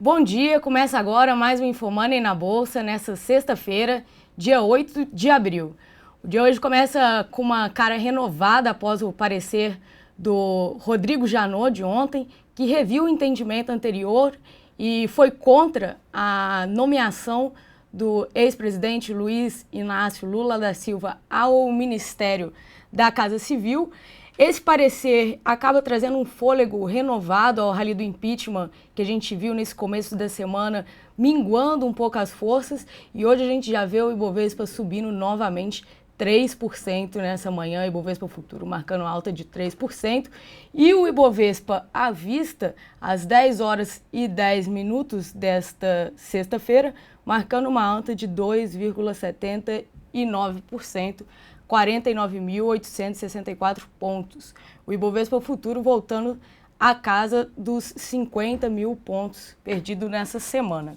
Bom dia, começa agora mais um InfoMoney na Bolsa, nessa sexta-feira, dia 8 de abril. O dia hoje começa com uma cara renovada após o parecer do Rodrigo Janot de ontem, que reviu o entendimento anterior e foi contra a nomeação do ex-presidente Luiz Inácio Lula da Silva ao Ministério da Casa Civil. Esse parecer acaba trazendo um fôlego renovado ao rally do impeachment que a gente viu nesse começo da semana, minguando um pouco as forças, e hoje a gente já vê o Ibovespa subindo novamente 3% nessa manhã, Ibovespa Futuro marcando alta de 3%, e o Ibovespa à vista, às 10 horas e 10 minutos desta sexta-feira, marcando uma alta de 2,79%, 49.864 pontos. O Ibovespa Futuro voltando à casa dos 50 mil pontos perdido nessa semana.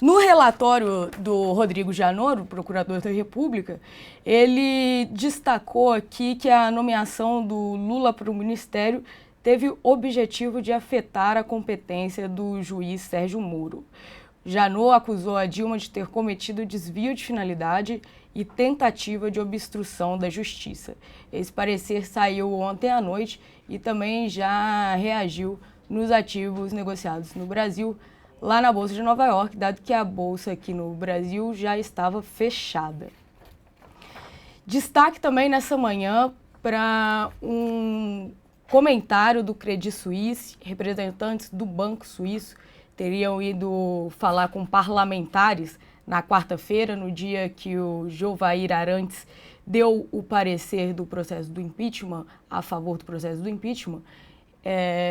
No relatório do Rodrigo Janot, procurador da República, ele destacou aqui que a nomeação do Lula para o ministério teve o objetivo de afetar a competência do juiz Sérgio Moro. Janot acusou a Dilma de ter cometido desvio de finalidade e tentativa de obstrução da justiça. Esse parecer saiu ontem à noite e também já reagiu nos ativos negociados no Brasil, lá na Bolsa de Nova York, dado que a Bolsa aqui no Brasil já estava fechada. Destaque também nessa manhã para um comentário do Credit Suisse. Representantes do Banco Suíço teriam ido falar com parlamentares na quarta-feira, no dia que o Jovair Arantes deu o parecer do processo do impeachment, a favor do processo do impeachment.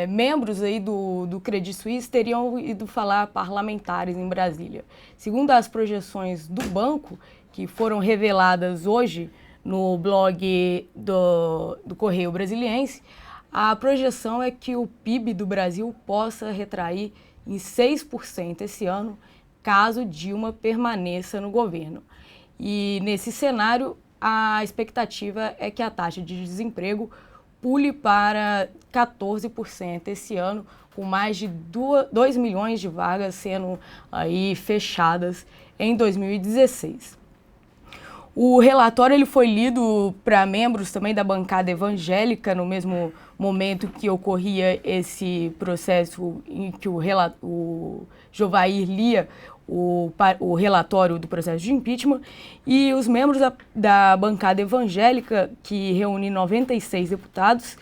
Membros aí do Credit Suisse teriam ido falar a parlamentares em Brasília. Segundo as projeções do banco, que foram reveladas hoje no blog do Correio Brasiliense, a projeção é que o PIB do Brasil possa retrair em 6% esse ano, caso Dilma permaneça no governo. E nesse cenário, a expectativa é que a taxa de desemprego pule para 14% esse ano, com mais de 2 milhões de vagas sendo aí fechadas em 2016. O relatório ele foi lido para membros também da bancada evangélica no mesmo momento que ocorria esse processo em que o Jovair lia o relatório do processo de impeachment, e os membros da bancada evangélica, que reúne 96 deputados,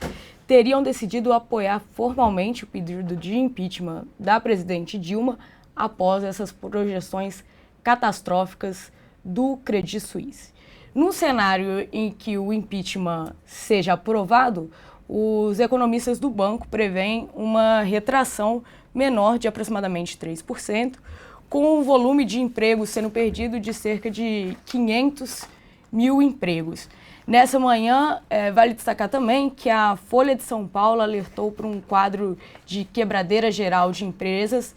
teriam decidido apoiar formalmente o pedido de impeachment da presidente Dilma após essas projeções catastróficas do Credit Suisse. No cenário em que o impeachment seja aprovado, os economistas do banco prevêem uma retração menor de aproximadamente 3%, com um volume de empregos sendo perdido de cerca de 500 mil empregos. Nessa manhã, vale destacar também que a Folha de São Paulo alertou para um quadro de quebradeira geral de empresas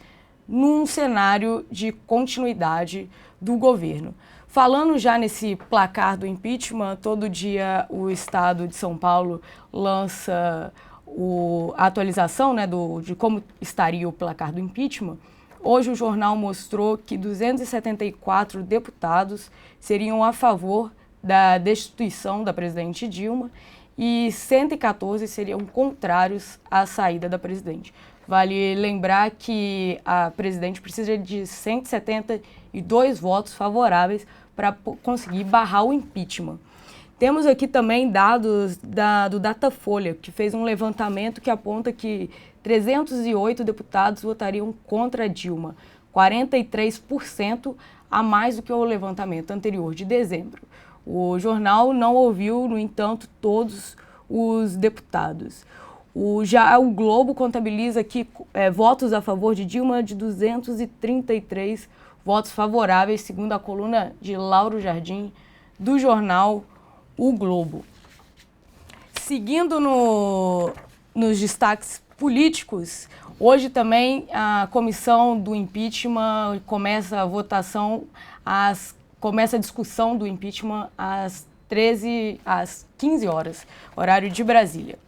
num cenário de continuidade do governo. Falando já nesse placar do impeachment, todo dia o Estado de São Paulo lança a atualização, de como estaria o placar do impeachment. Hoje o jornal mostrou que 274 deputados seriam a favor da destituição da presidente Dilma e 114 seriam contrários à saída da presidente. Vale lembrar que a presidente precisa de 172 votos favoráveis para conseguir barrar o impeachment. Temos aqui também dados do Datafolha, que fez um levantamento que aponta que 308 deputados votariam contra Dilma, 43% a mais do que o levantamento anterior de dezembro. O jornal não ouviu, no entanto, todos os deputados. Já o Globo contabiliza aqui votos a favor de Dilma de 233 votos favoráveis, segundo a coluna de Lauro Jardim, do jornal O Globo. Seguindo nos destaques políticos, hoje também a comissão do impeachment começa a votação, começa a discussão do impeachment às 15 horas, horário de Brasília.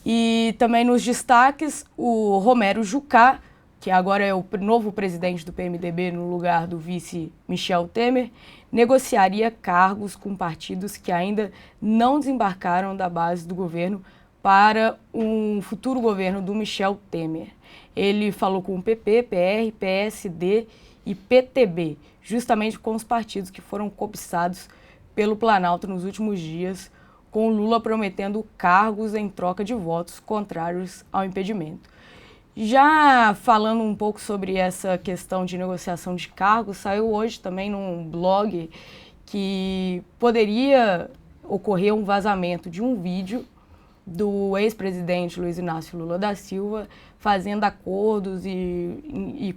E também nos destaques, o Romero Jucá, que agora é o novo presidente do PMDB no lugar do vice Michel Temer, negociaria cargos com partidos que ainda não desembarcaram da base do governo para um futuro governo do Michel Temer. Ele falou com o PP, PR, PSD e PTB, justamente com os partidos que foram cobiçados pelo Planalto nos últimos dias, com Lula prometendo cargos em troca de votos contrários ao impedimento. Já falando um pouco sobre essa questão de negociação de cargos, saiu hoje também num blog que poderia ocorrer um vazamento de um vídeo do ex-presidente Luiz Inácio Lula da Silva fazendo acordos e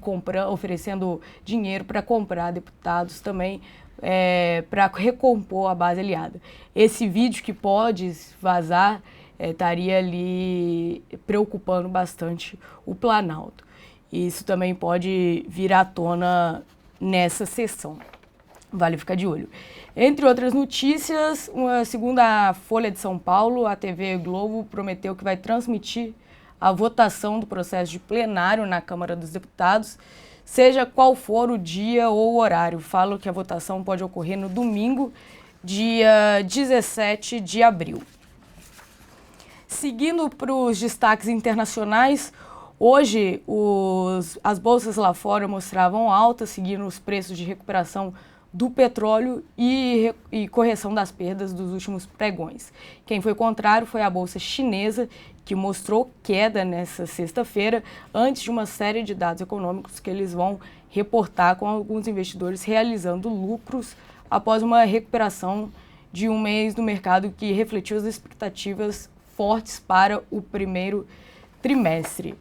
oferecendo dinheiro para comprar deputados também para recompor a base aliada. Esse vídeo que pode vazar estaria ali preocupando bastante o Planalto. Isso também pode vir à tona nessa sessão. Vale ficar de olho. Entre outras notícias, segundo a Folha de São Paulo, a TV Globo prometeu que vai transmitir a votação do processo de plenário na Câmara dos Deputados, seja qual for o dia ou o horário. Falo que a votação pode ocorrer no domingo, dia 17 de abril. Seguindo para os destaques internacionais, hoje as bolsas lá fora mostravam alta, seguindo os preços de recuperação do petróleo e correção das perdas dos últimos pregões. Quem foi contrário foi a bolsa chinesa, que mostrou queda nessa sexta-feira, antes de uma série de dados econômicos que eles vão reportar, com alguns investidores realizando lucros após uma recuperação de um mês do mercado que refletiu as expectativas fortes para o primeiro trimestre.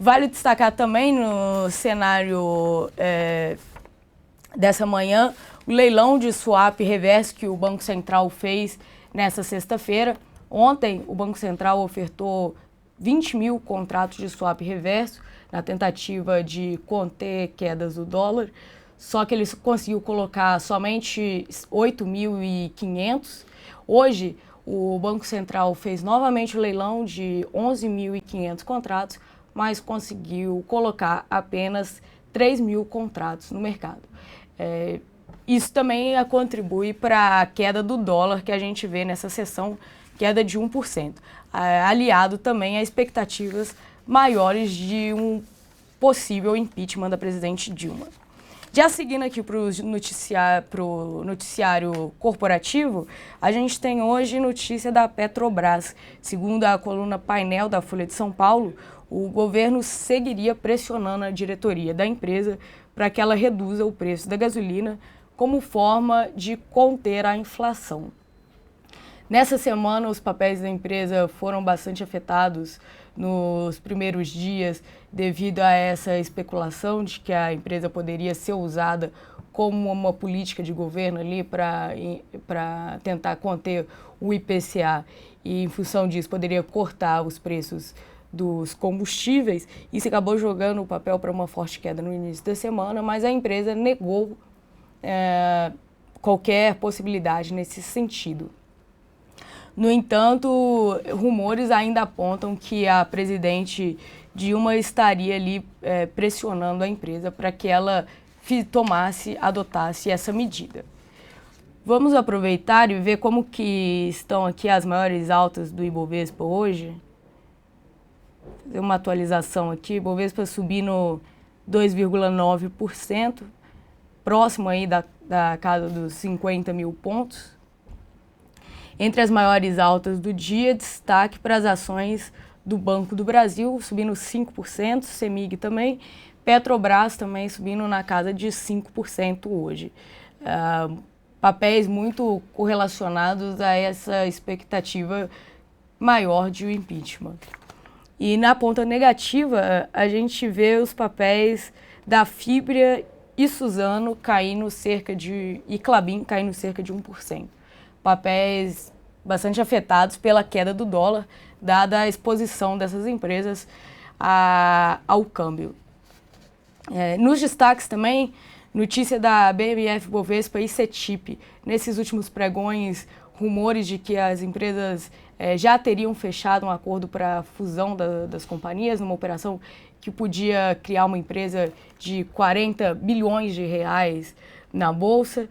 Vale destacar também no cenário dessa manhã o leilão de swap reverso que o Banco Central fez nessa sexta-feira. Ontem, o Banco Central ofertou 20 mil contratos de swap reverso na tentativa de conter quedas do dólar, só que ele conseguiu colocar somente 8.500. Hoje, o Banco Central fez novamente o leilão de 11.500 contratos, mas conseguiu colocar apenas 3.000 contratos no mercado. Isso também contribui para a queda do dólar que a gente vê nessa sessão, queda de 1%, aliado também a expectativas maiores de um possível impeachment da presidente Dilma. Já seguindo aqui para o noticiário corporativo, a gente tem hoje notícia da Petrobras. Segundo a coluna Painel da Folha de São Paulo, o governo seguiria pressionando a diretoria da empresa para que ela reduza o preço da gasolina como forma de conter a inflação. Nessa semana, os papéis da empresa foram bastante afetados nos primeiros dias devido a essa especulação de que a empresa poderia ser usada como uma política de governo ali para tentar conter o IPCA e, em função disso, poderia cortar os preços dos combustíveis. Isso acabou jogando o papel para uma forte queda no início da semana, mas a empresa negou qualquer possibilidade nesse sentido. No entanto, rumores ainda apontam que a presidente Dilma estaria ali pressionando a empresa para que ela adotasse essa medida. Vamos aproveitar e ver como que estão aqui as maiores altas do Ibovespa hoje. Fazer uma atualização aqui, Ibovespa subindo 2,9%, próximo aí da casa dos 50 mil pontos. Entre as maiores altas do dia, destaque para as ações do Banco do Brasil, subindo 5%, CEMIG também, Petrobras também subindo na casa de 5% hoje. Papéis muito correlacionados a essa expectativa maior de impeachment. E na ponta negativa, a gente vê os papéis da Fibria e Suzano e Klabin caindo cerca de 1%. Papéis bastante afetados pela queda do dólar, dada a exposição dessas empresas ao câmbio. Nos destaques também, Notícia da BMF Bovespa e CETIP. Nesses últimos pregões, rumores de que as empresas já teriam fechado um acordo para a fusão das companhias, numa operação que podia criar uma empresa de 40 bilhões de reais na Bolsa.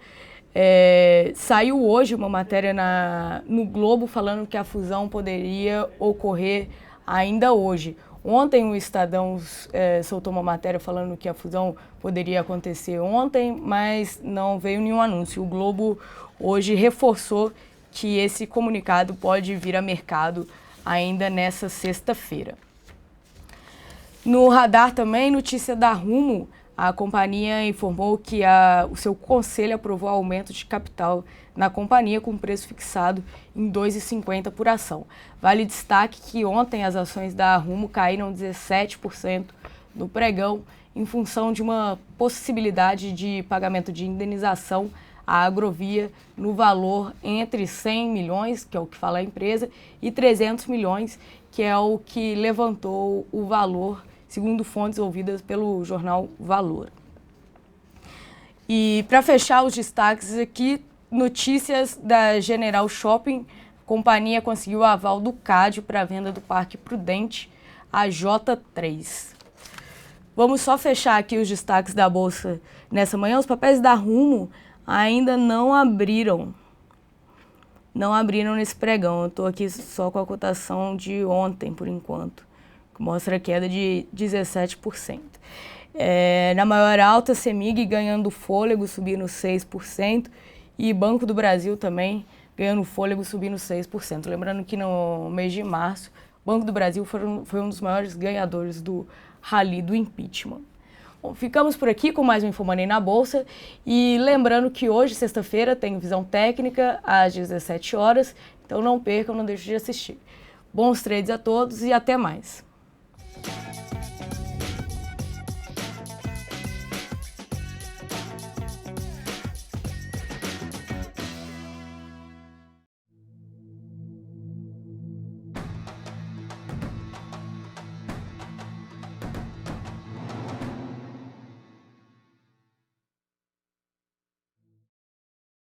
Saiu hoje uma matéria no Globo falando que a fusão poderia ocorrer ainda hoje. Ontem o Estadão soltou uma matéria falando que a fusão poderia acontecer ontem, mas não veio nenhum anúncio. O Globo hoje reforçou que esse comunicado pode vir a mercado ainda nessa sexta-feira. No radar também, notícia da Rumo. A companhia informou que o seu conselho aprovou aumento de capital na companhia com preço fixado em R$ 2,50 por ação. Vale destaque que ontem as ações da Rumo caíram 17% no pregão em função de uma possibilidade de pagamento de indenização à Agrovia no valor entre 100 milhões, que é o que fala a empresa, e 300 milhões, que é o que levantou o valor, segundo fontes ouvidas pelo jornal Valor. E para fechar os destaques aqui, notícias da General Shopping. A companhia conseguiu o aval do CAD para a venda do Parque Prudente, a J3. Vamos só fechar aqui os destaques da Bolsa nessa manhã. Os papéis da Rumo ainda não abriram nesse pregão. Eu estou aqui só com a cotação de ontem, por enquanto, que mostra a queda de 17%. Na maior alta, CEMIG ganhando fôlego, subindo 6%, e Banco do Brasil também ganhando fôlego, subindo 6%. Lembrando que no mês de março, o Banco do Brasil foi um dos maiores ganhadores do rally do impeachment. Bom, ficamos por aqui com mais um Infomoney na Bolsa, e lembrando que hoje, sexta-feira, tem Visão Técnica às 17 horas, então não percam, não deixem de assistir. Bons trades a todos e até mais!